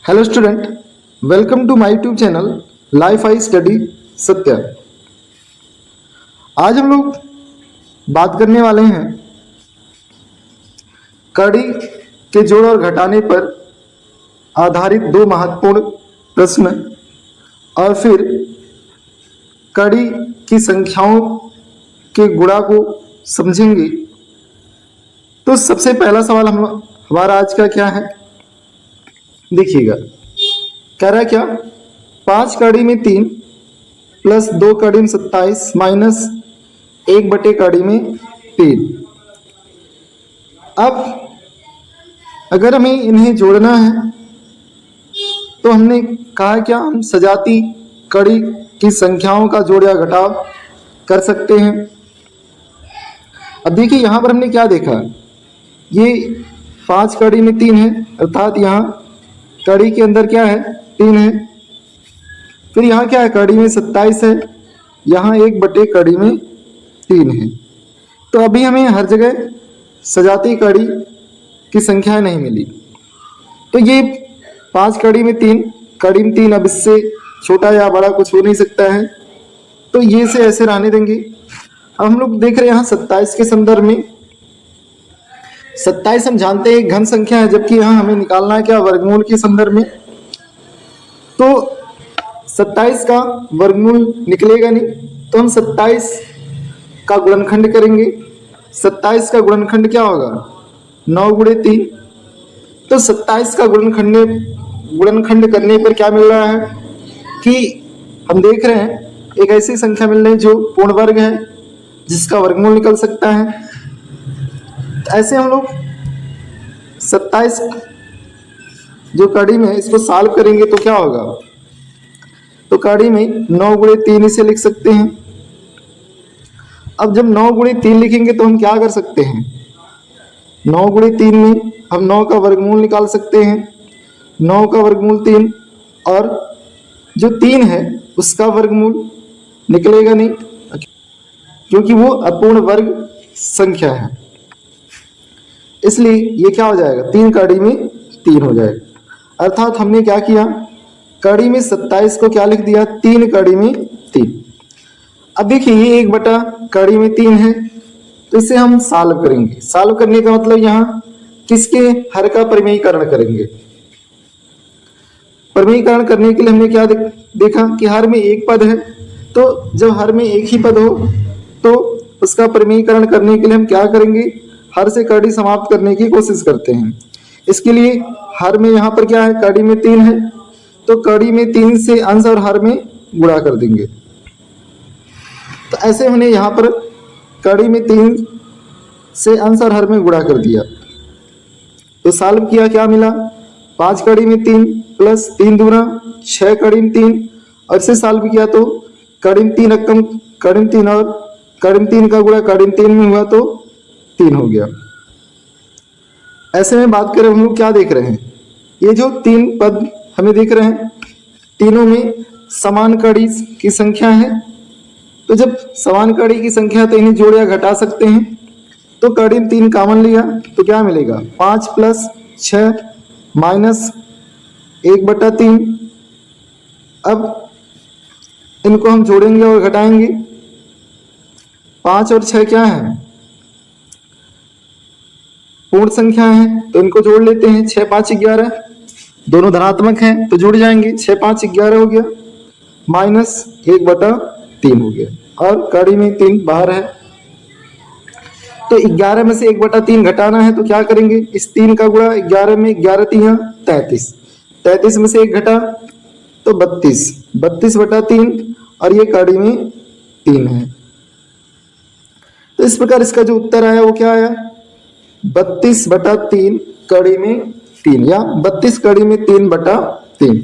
Hello student, welcome to my YouTube channel life I study Satya. आज हम लोग बात करने वाले हैं कड़ी के जोड़ और घटाने पर आधारित दो महत्वपूर्ण प्रश्न और फिर कड़ी की संख्याओं के गुणा को समझेंगे। तो सबसे पहला सवाल हमारा आज का क्या है, देखिएगा। कह रहा है क्या, 5 कड़ी में 3 प्लस 2 कड़ी में 27 माइनस 1 बटे कड़ी में 3। अब अगर हमें इन्हें जोड़ना है तो हमने कहा क्या, हम सजाती कड़ी की संख्याओं का जोड़ या घटाव कर सकते हैं। अब देखिए यहाँ पर हमने क्या देखा, ये 5 कड़ी में 3 है, अर्थात यहाँ कड़ी के अंदर क्या है, 3 है। फिर यहाँ क्या है, कड़ी में 27 है, यहाँ 1 बटे कड़ी में 3 है। तो अभी हमें हर जगह सजाती कड़ी की संख्या नहीं मिली। तो ये 5 कड़ी में 3, कड़ी में 3, अब इससे छोटा या बड़ा कुछ हो नहीं सकता है, तो ये से ऐसे रहने देंगे। अब हम लोग देख रहे हैं यहाँ 27 के संदर्भ में, 27 हम जानते हैं एक घन संख्या है, जबकि यहाँ हमें निकालना है क्या, वर्गमूल के संदर्भ में। तो 27 का वर्गमूल निकलेगा नहीं, तो हम 27 का गुणनखंड करेंगे। 27 का गुणनखंड क्या होगा, 9 गुणे 3। तो 27 का गुणनखंड करने पर क्या मिल रहा है कि हम देख रहे हैं एक ऐसी संख्या मिल रही है जो पूर्ण वर्ग है, जिसका वर्गमूल निकल सकता है। ऐसे हम लोग 27 जो कड़ी में इसको सॉल्व करेंगे तो क्या होगा, तो कड़ी में 9 गुणे 3 इसे लिख सकते हैं। अब जब 9 गुणे 3 लिखेंगे तो हम क्या कर सकते हैं, 9 गुणे 3 में हम 9 का वर्गमूल निकाल सकते हैं। 9 का वर्गमूल 3, और जो 3 है उसका वर्गमूल निकलेगा नहीं, क्योंकि वो अपूर्ण वर्ग संख्या है। इसलिए ये क्या हो जाएगा, 3 कड़ी में 3 हो जाएगा। अर्थात हमने क्या किया, कड़ी में 27 को क्या लिख दिया, 3 कड़ी में 3। अब देखिए ये 1 बटा कड़ी में 3 है, तो इसे हम सॉल्व करेंगे। सॉल्व करने का मतलब यहाँ किसके हर का परिमेयीकरण करेंगे। परिमेयीकरण करने के लिए हमने क्या देखा कि हर में एक पद है, तो जब हर में एक ही पद हो तो उसका परिमेयीकरण करने के लिए हम क्या करेंगे, हर से कड़ी समाप्त करने की कोशिश करते हैं। इसके लिए हर में यहाँ पर क्या है, कड़ी में 3 है, तो कड़ी में 3 से अंश और हर में गुणा कर देंगे। तो ऐसे हमने यहाँ पर कड़ी में 3 से अंश और हर में गुणा कर दिया। तो सॉल्व किया, क्या मिला, 5 कड़ी में 3 प्लस 3 दूना 6 कड़ी में 3, और इसे सॉल्व किया तो कड़ी में 3 रकम कड़ी में 3 और कड़ी में 3 का गुणा कड़ी में 3 में हुआ तो 3 हो गया। ऐसे में बात करें हम लोग क्या देख रहे हैं, ये जो 3 पद हमें दिख रहे हैं, तीनों में समान कड़ी की संख्या है। तो जब समान कड़ी की संख्या है तो इन्हें जोड़ या घटा सकते हैं। तो कड़ी में 3 कॉमन लिया तो क्या मिलेगा, 5 प्लस 6 माइनस 1 बटा 3। अब इनको हम जोड़ेंगे और घटाएंगे। 5 और 6 क्या है, पूर्ण संख्या है, तो इनको जोड़ लेते हैं। 6 5 11, दोनों धनात्मक हैं तो जुड़ जाएंगे। 6 5 11 हो गया, माइनस 1 बटा 3 हो गया, और कड़ी में 3 बाहर है। तो 11 में से 1 बटा 3 घटाना है, तो क्या करेंगे, इस 3 का गुणा 11 में, 11 3 33, 33 में से 1 घटा तो 32, 32 बटा 3, और ये कड़ी में 3 है। तो इस प्रकार इसका जो उत्तर आया वो क्या आया, 32 बटा 3 कड़ी में 3, या 32 कड़ी में 3 बटा 3।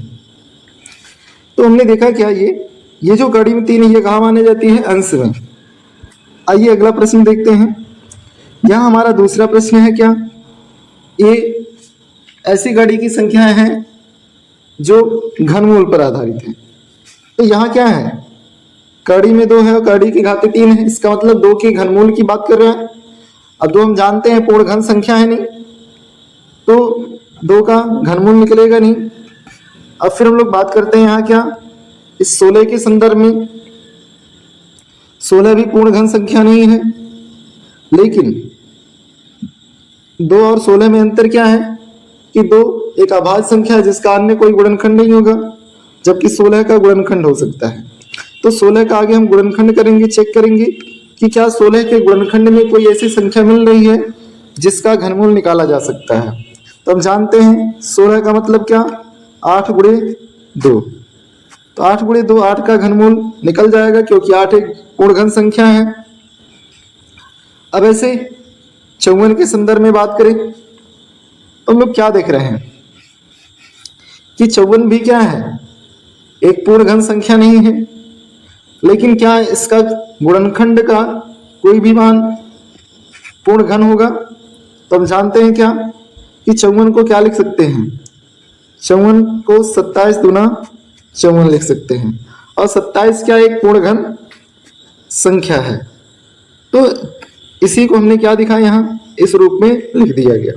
तो हमने देखा क्या, ये जो कड़ी में 3 है ये कहाँ मानी जाती है, अंश में। आइए अगला प्रश्न देखते हैं। यहाँ हमारा दूसरा प्रश्न है क्या, ये ऐसी कड़ी की संख्या है जो घनमूल पर आधारित है। तो यहाँ क्या है, कड़ी में 2 है और कड़ी की घात 3 है, इसका मतलब 2 के घनमूल की बात कर रहे हैं। अब 2 हम जानते हैं पूर्ण घन संख्या है नहीं, तो 2 का घनमूल निकलेगा नहीं। अब फिर हम लोग बात करते हैं यहाँ क्या, इस 16 के संदर्भ में। 16 भी पूर्ण घन संख्या नहीं है, लेकिन 2 और 16 में अंतर क्या है कि 2 एक अभाज्य संख्या है जिसका अन्य कोई गुणनखंड नहीं होगा, जबकि 16 का गुणनखंड हो सकता है। तो 16 का आगे हम गुणनखंड करेंगे, चेक करेंगे कि क्या 16 के गुणनखंड में कोई ऐसी संख्या मिल रही है जिसका घनमूल निकाला जा सकता है। तो हम जानते हैं 16 का मतलब क्या, 8 गुणे 2। तो 8 गुणे 2 8 का घनमूल निकल जाएगा, क्योंकि 8 एक पूर्ण घन संख्या है। अब ऐसे 54 के संदर्भ में बात करें तो हम लोग क्या देख रहे हैं कि 54 भी क्या है, एक पूर्ण घन संख्या नहीं है, लेकिन क्या इसका गुणनखंड का कोई भी मान पूर्ण घन होगा। तो हम जानते हैं क्या कि 54 को क्या लिख सकते हैं, 54 को 27 गुना 54 लिख सकते हैं, और 27 क्या एक पूर्ण घन संख्या है। तो इसी को हमने क्या दिखा, यहाँ इस रूप में लिख दिया गया।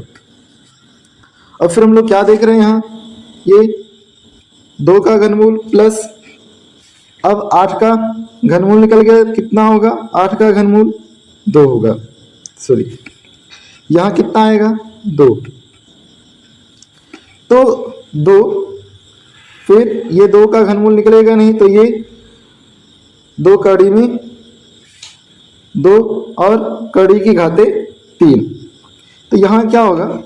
अब फिर हम लोग क्या देख रहे हैं यहाँ, ये 2 का घनमूल प्लस अब 8 का घनमूल निकल गया, कितना होगा, 8 का घनमूल 2 होगा, सॉरी यहाँ कितना आएगा 2। तो 2 फिर ये 2 का घनमूल निकलेगा नहीं, तो ये 2 कड़ी में 2 और कड़ी की घाते 3। तो यहाँ क्या होगा,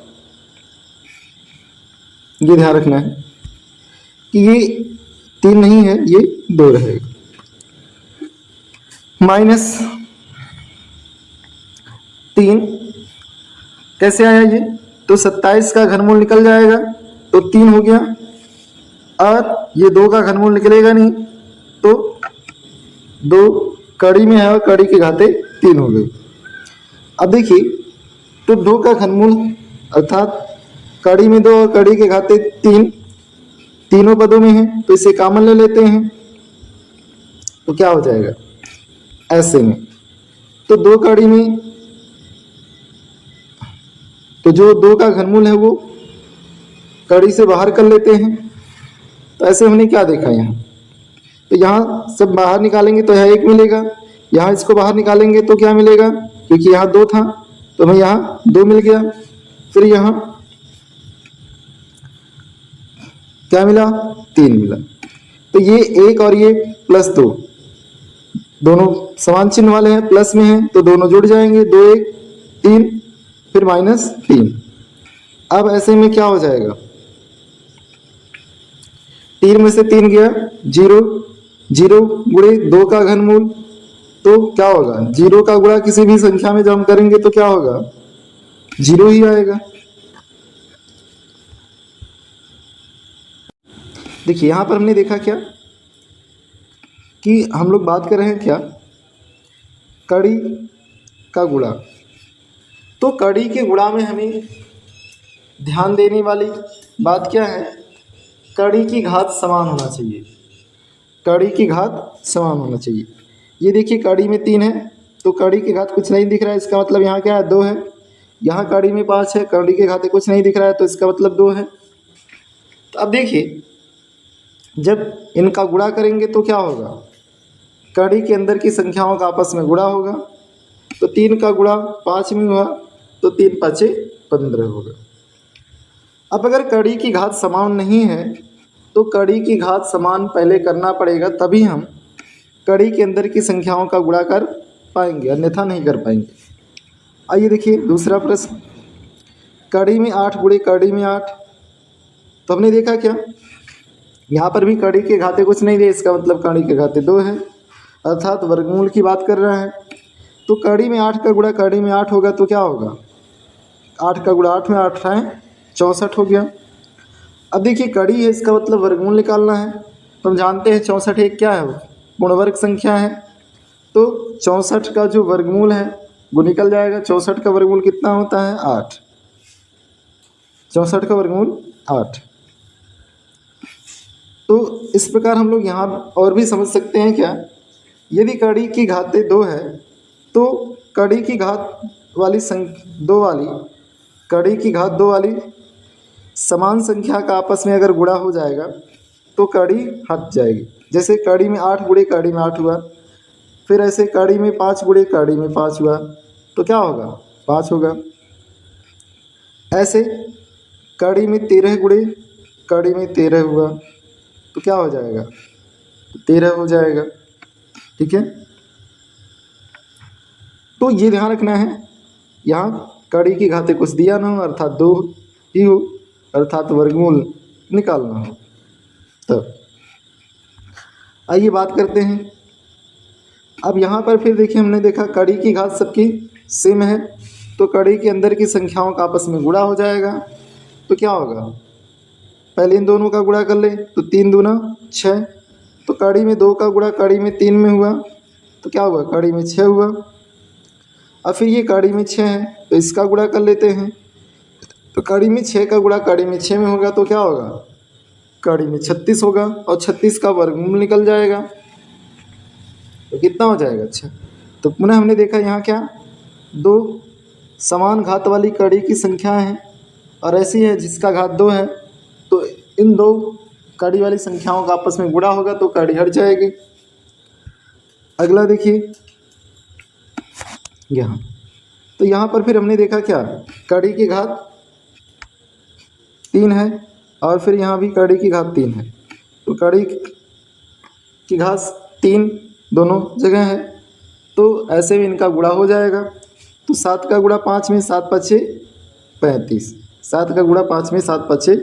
ये ध्यान रखना है कि ये 3 नहीं है, ये 2 रहेगा। -3 कैसे आया ये, तो 27 का घनमूल निकल जाएगा तो 3 हो गया, और ये 2 का घनमूल निकलेगा नहीं, तो 2 कड़ी में है और कड़ी के घाते 3 हो गए। अब देखिए, तो 2 का घनमूल अर्थात कड़ी में 2 और कड़ी के घाते 3 तीनों पदों में है, तो इसे कॉमन ले लेते हैं, तो क्या हो जाएगा ऐसे में। तो 2 कड़ी में तो जो 2 का घनमूल है वो कड़ी से बाहर कर लेते हैं। तो ऐसे हमने क्या देखा यहाँ, तो यहाँ सब बाहर निकालेंगे तो यहाँ 1 मिलेगा, यहाँ इसको बाहर निकालेंगे तो क्या मिलेगा, क्योंकि यहाँ 2 था तो हमें यहाँ 2 मिल गया। फिर यहाँ क्या मिला, 3 मिला। तो ये 1 और ये +2 दोनों समान चिन्ह वाले हैं, प्लस में हैं, तो दोनों जुड़ जाएंगे, 2 1 3 फिर -3। अब ऐसे में क्या हो जाएगा, 3 में से 3 गया 0, 0 गुणे 2 का घनमूल, तो क्या होगा, 0 का गुणा किसी भी संख्या में जब हम करेंगे तो क्या होगा, 0 ही आएगा। देखिए यहाँ पर हमने देखा क्या कि हम लोग बात कर रहे हैं क्या, कड़ी का गुणा। तो कड़ी के गुणा में हमें ध्यान देने वाली बात क्या है, कड़ी की घात समान होना चाहिए, कड़ी की घात समान होना चाहिए। ये देखिए कड़ी में 3 है तो कड़ी की घात कुछ नहीं दिख रहा है, इसका मतलब यहाँ क्या है 2 है। यहाँ कड़ी में 5 है, कड़ी के घाते कुछ नहीं दिख रहा है, तो इसका मतलब 2 है। तो अब देखिए जब इनका गुणा करेंगे तो क्या होगा, कड़ी के अंदर की संख्याओं का आपस में गुणा होगा। तो 3 का गुणा 5 में हुआ तो 3 5 15 होगा। अब अगर कड़ी की घात समान नहीं है तो कड़ी की घात समान पहले करना पड़ेगा, तभी हम कड़ी के अंदर की संख्याओं का गुणा कर पाएंगे, अन्यथा नहीं कर पाएंगे। आइए देखिए दूसरा प्रश्न, कड़ी में 8 गुणे कड़ी में 8। तो हमने देखा क्या, यहाँ पर भी कड़ी के घाते कुछ नहीं दिए, इसका मतलब कड़ी के घाते 2 है, अर्थात वर्गमूल की बात कर रहा है। तो कड़ी में 8 का गुणा कड़ी में 8 होगा तो क्या होगा, 8 का गुणा 8 में 8 है 64 हो गया। अब देखिए कड़ी है, इसका मतलब वर्गमूल निकालना है। तो हम जानते हैं 64 एक क्या है, पूर्ण वर्ग संख्या है। तो 64 का जो वर्गमूल है वो निकल जाएगा। 64 का वर्गमूल कितना होता है 8, 64 का वर्गमूल 8। तो इस प्रकार हम लोग यहाँ और भी समझ सकते हैं क्या, यदि कड़ी की घाते 2 है तो कड़ी की घात वाली कड़ी की घात 2 वाली समान संख्या का आपस में अगर गुणा हो जाएगा तो कड़ी हट जाएगी। जैसे कड़ी में 8 गुणे कड़ी में 8 हुआ, फिर ऐसे कड़ी में 5 गुणे कड़ी में 5 हुआ, तो क्या होगा 5 होगा। ऐसे कड़ी में 13 गुणे कड़ी में 13 हुआ, तो क्या हो जाएगा 13 हो जाएगा। ठीक है, तो ये ध्यान रखना है, यहाँ कड़ी की घाते कुछ दिया ना हो अर्थात 2 ही हो, अर्थात वर्गमूल निकालना हो। तब आइए बात करते हैं। अब यहाँ पर फिर देखिए, हमने देखा कड़ी की घात सबकी सेम है, तो कड़ी के अंदर की संख्याओं का आपस में गुणा हो जाएगा। तो क्या होगा, पहले इन दोनों का गुणा कर ले, तो 3 दूना 6, तो कड़ी में 2 का गुणा कड़ी में 3 में हुआ, तो क्या हुआ कड़ी में 6 हुआ। अब फिर ये कड़ी में 6 है, तो इसका गुणा कर लेते हैं, तो कड़ी में 6 का गुणा कड़ी में 6 में होगा, तो क्या होगा कड़ी में 36 होगा, और 36 का वर्गमूल निकल जाएगा, तो कितना हो जाएगा 6। तो पुनः हमने देखा यहाँ क्या, 2 समान घात वाली कड़ी की संख्या है, और ऐसी है जिसका घात 2 है, तो इन 2 कड़ी वाली संख्याओं का आपस में गुणा होगा, तो कड़ी हट जाएगी। अगला देखिए यहाँ, तो यहाँ पर फिर हमने देखा क्या, कड़ी की घात 3 है, और फिर यहाँ भी कड़ी की घात 3 है, तो कड़ी की घात 3 दोनों जगह है, तो ऐसे में इनका गुणा हो जाएगा। तो 7 का गुणा 5 में 7 पचे 35, 7 का गुणा 5 में 7 पचे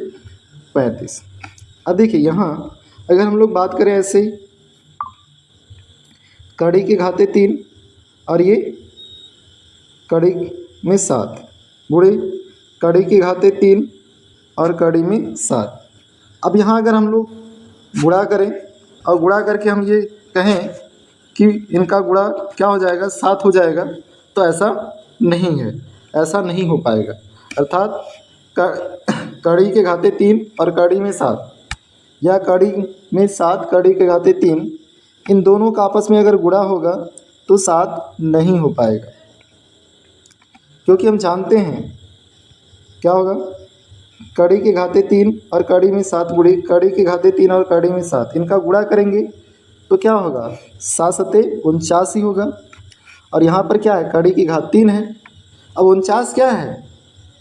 35। अब देखिए यहाँ अगर हम लोग बात करें ऐसे ही, कड़ी की घाते 3 और ये कड़ी में 7 गुणे कड़ी की घाते 3 और कड़ी में 7। अब यहाँ अगर हम लोग गुणा करें और गुणा करके हम ये कहें कि इनका गुणा क्या हो जाएगा 7 हो जाएगा, तो ऐसा नहीं है, ऐसा नहीं हो पाएगा। अर्थात कड़ी के घाते 3 और कड़ी में 7, या कड़ी में 7 कड़ी के घाते 3, इन दोनों का आपस में अगर गुणा होगा तो 7 नहीं हो पाएगा, क्योंकि हम जानते हैं क्या होगा, कड़ी के घाते 3 और कड़ी में 7 गुणे कड़ी के घाते 3 और कड़ी में 7, इनका गुणा करेंगे तो क्या होगा 7 सते 49 ही होगा। और यहाँ पर क्या है, कड़ी की घात 3 है। अब 49 क्या है,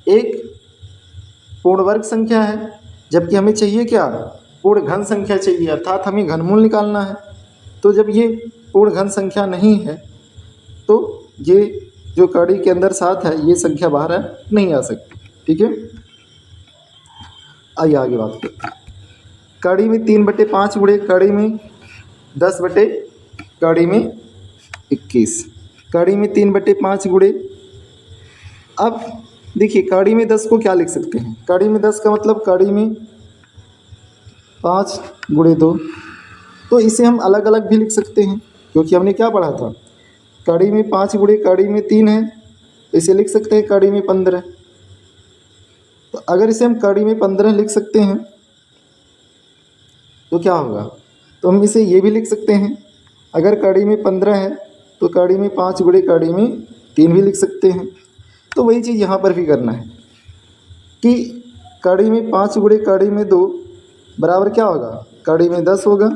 एक पूर्ण वर्ग संख्या है, जबकि हमें चाहिए क्या, पूर्ण घन संख्या चाहिए, अर्थात हमें घनमूल निकालना है। तो जब ये पूर्ण घन संख्या नहीं है, तो ये जो कड़ी के अंदर 7 है, ये संख्या बाहर नहीं आ सकती। ठीक है, आइए आगे बात करते हैं। कड़ी में 3/5 गुणे कड़ी में 10 बटे कड़ी में 21, कड़ी में 3/5 गुणे। अब देखिए कड़ी में 10 को क्या लिख सकते हैं, कड़ी में 10 का मतलब कड़ी में 5 गुणे 2, तो इसे हम अलग अलग भी लिख सकते हैं, क्योंकि हमने क्या पढ़ा था, कड़ी में 5 गुणे कड़ी में 3 है, तो इसे लिख सकते हैं कड़ी में 15। तो अगर इसे हम कड़ी में 15 लिख सकते हैं तो क्या होगा, तो हम इसे ये भी लिख सकते हैं, अगर कड़ी में 15 है तो कड़ी में 5 गुणे कड़ी में 3 भी लिख सकते हैं। तो वही चीज़ यहाँ पर भी करना है कि कड़ी में 5 गुणे कड़ी में 2 बराबर क्या होगा, कड़ी में 10 होगा।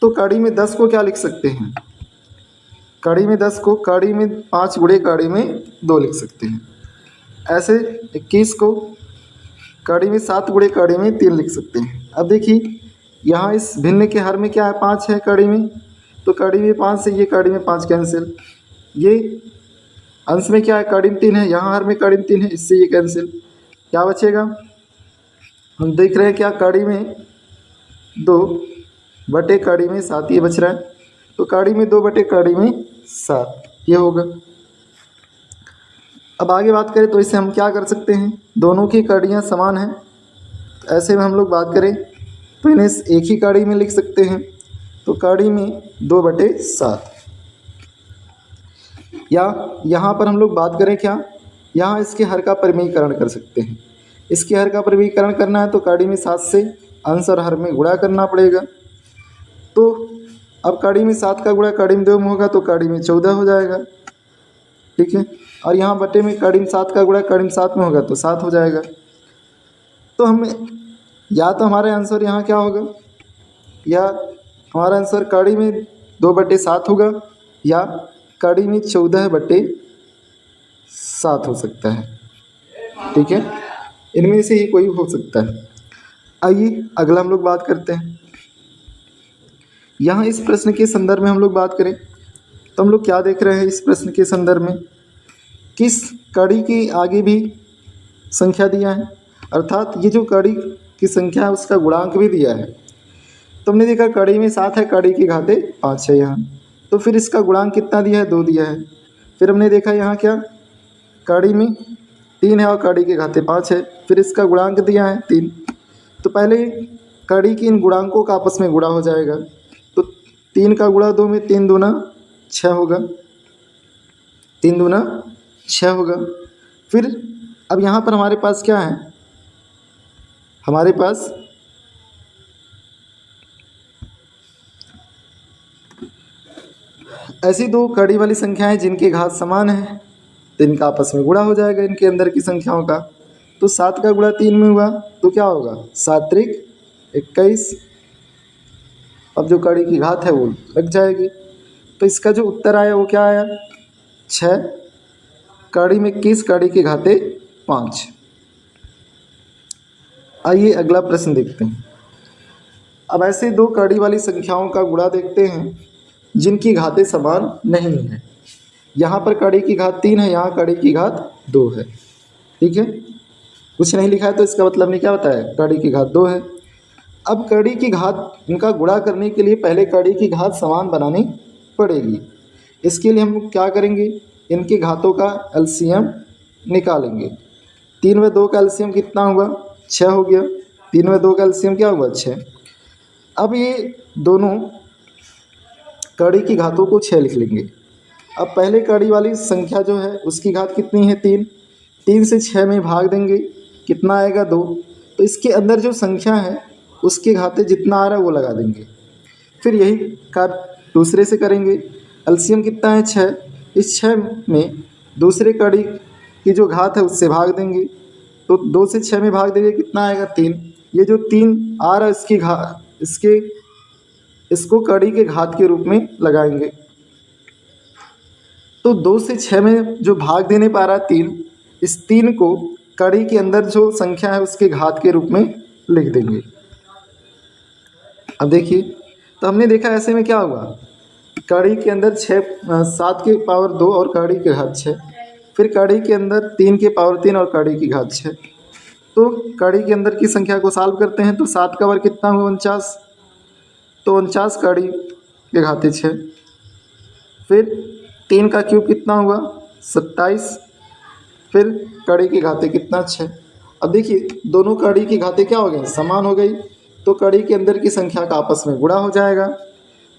तो कड़ी में 10 को क्या लिख सकते हैं, कड़ी में 10 को कड़ी में 5 गुणे कड़ी में 2 लिख सकते हैं। ऐसे 21 को कड़ी में 7 गुणे कड़ी में 3 लिख सकते हैं। अब देखिए यहाँ इस भिन्न के हर में क्या है, 5 है कड़ी में, तो कड़ी में 5 से ये कड़ी में 5 कैंसिल, ये अंश में क्या है कड़ी में 3 है, यहाँ हर में कड़ी में 3 है, इससे ये कैंसिल, क्या बचेगा, हम देख रहे हैं क्या, कड़ी में 2 बटे कड़ी में 7 ये बच रहा है, तो कड़ी में 2 बटे कड़ी में 7 ये होगा। अब आगे बात करें तो इसे हम क्या कर सकते हैं, दोनों की कड़ियाँ समान हैं, तो ऐसे में हम लोग बात करें तो इन्हें एक ही कड़ी में लिख सकते हैं, तो कड़ी में 2/7, या यहाँ पर हम लोग बात करें क्या, यहाँ इसके हर का परिमेयीकरण कर सकते हैं। इसके हर का परिमेयीकरण करना है तो कड़ी में 7 से अंश और हर में गुणा करना पड़ेगा। तो अब कड़ी में 7 का गुणा कड़ी में 2 में होगा, तो कड़ी में 14 हो जाएगा। ठीक है, और यहाँ बटे में कड़ी में 7 का गुणा कड़ी में 7 में होगा, तो 7 हो जाएगा। तो हमें या तो हमारा आंसर यहाँ क्या होगा, या हमारा आंसर कड़ी में 2/7 होगा, या कड़ी में 14/7 हो सकता है। ठीक है, इनमें से ही कोई हो सकता है। आइए अगला हम लोग बात करते हैं। यहाँ इस प्रश्न के संदर्भ में हम लोग बात करें तो हम लोग क्या देख रहे हैं इस प्रश्न के संदर्भ में, किस कड़ी के आगे भी संख्या दिया है, अर्थात ये जो कड़ी की संख्या है उसका गुणांक भी दिया है। तो हमने देखा कड़ी में 7 है, कड़ी की घाते 5 है यहाँ, तो फिर इसका गुणांक कितना दिया है, 2 दिया है। फिर हमने देखा यहाँ क्या, कड़ी में 3 है और कड़ी की घाते 5 है, फिर इसका गुणांक दिया है 3। तो पहले कड़ी की इन गुणांकों का आपस में गुणा हो जाएगा, तो 3 का गुणा 2 में 3 दूना 6 होगा, 3 दूना 6 होगा। फिर अब यहाँ पर हमारे पास क्या है, हमारे पास ऐसी 2 कड़ी वाली संख्याएं जिनके घात समान है, तो इनका आपस में गुणा हो जाएगा इनके अंदर की संख्याओं का। तो 7 का गुणा 3 में हुआ तो क्या होगा, 7 त्रिक 21। अब जो कड़ी की घात है वो लग जाएगी, तो इसका जो उत्तर आया वो क्या आया, 6। कड़ी में 21, कड़ी की घाते 5। आइए अगला प्रश्न देखते हैं। अब ऐसे 2 कड़ी वाली संख्याओं का गुणा देखते हैं जिनकी घातें समान नहीं है। यहाँ पर कड़ी की घात 3 है, यहाँ कड़ी की घात 2 है। ठीक है, कुछ नहीं लिखा है तो इसका मतलब नहीं क्या बताया, कड़ी की घात 2 है। अब कड़ी की घात इनका गुणा करने के लिए पहले कड़ी की घात समान बनानी पड़ेगी। इसके लिए हम क्या करेंगे, इनकी घातों का एलसीएम निकालेंगे। 3 व 2 का एलसीएम कितना हुआ, 6 हो गया। 3 व 2 का एलसीएम क्या हुआ, 6। अब ये दोनों कड़ी की घातों को 6 लिख लेंगे। अब पहले कड़ी वाली संख्या जो है उसकी घात कितनी है, 3। 3 से 6 में भाग देंगे, कितना आएगा, 2। तो इसके अंदर जो संख्या है उसकी घातें जितना आ रहा है वो लगा देंगे। फिर यही कार्य दूसरे से करेंगे। एलसीएम कितना है, 6। इस 6 में दूसरे कड़ी की जो घात है उससे भाग देंगे, तो 2 से 6 में भाग देंगे, कितना आएगा, 3। ये जो 3 आ रहा है इसको कड़ी के घात के रूप में लगाएंगे। तो 2 से 6 में जो भाग देने पा रहा है 3, इस 3 को कड़ी के अंदर जो संख्या है उसके घात के रूप में लिख देंगे। अब देखिए, तो हमने देखा ऐसे में क्या हुआ, कड़ी के अंदर 7 के पावर 2 और कड़ी के घात 6, फिर कड़ी के अंदर 3 के पावर 3 और कड़ी की घात 6। तो कड़ी के अंदर की संख्या को सॉल्व करते हैं तो 7 का वर्ग कितना हुआ, 49। तो 49 कड़ी के घाते 6। फिर 3 का क्यूब कितना हुआ, 27। फिर कड़ी की घाते कितना, 6। अब देखिए दोनों कड़ी की घातें क्या हो गई, समान हो गई, तो कड़ी के अंदर की संख्या का आपस में गुणा हो जाएगा।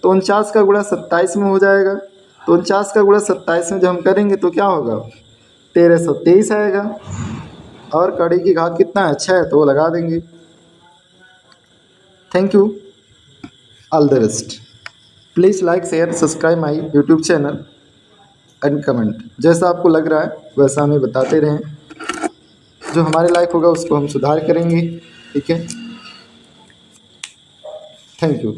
तो 49 का गुणा 27 में हो जाएगा। तो 49 का गुणा 27 में जब हम करेंगे तो क्या होगा, 1323 आएगा। और कड़ी की घात कितना है, 6, तो वो लगा देंगे। Thank you, all the best. Please like share subscribe my YouTube channel and comment. जैसा आपको लग रहा है वैसा हमें बताते रहें, जो हमारे लायक होगा उसको हम सुधार करेंगे। ठीक है, थैंक यू।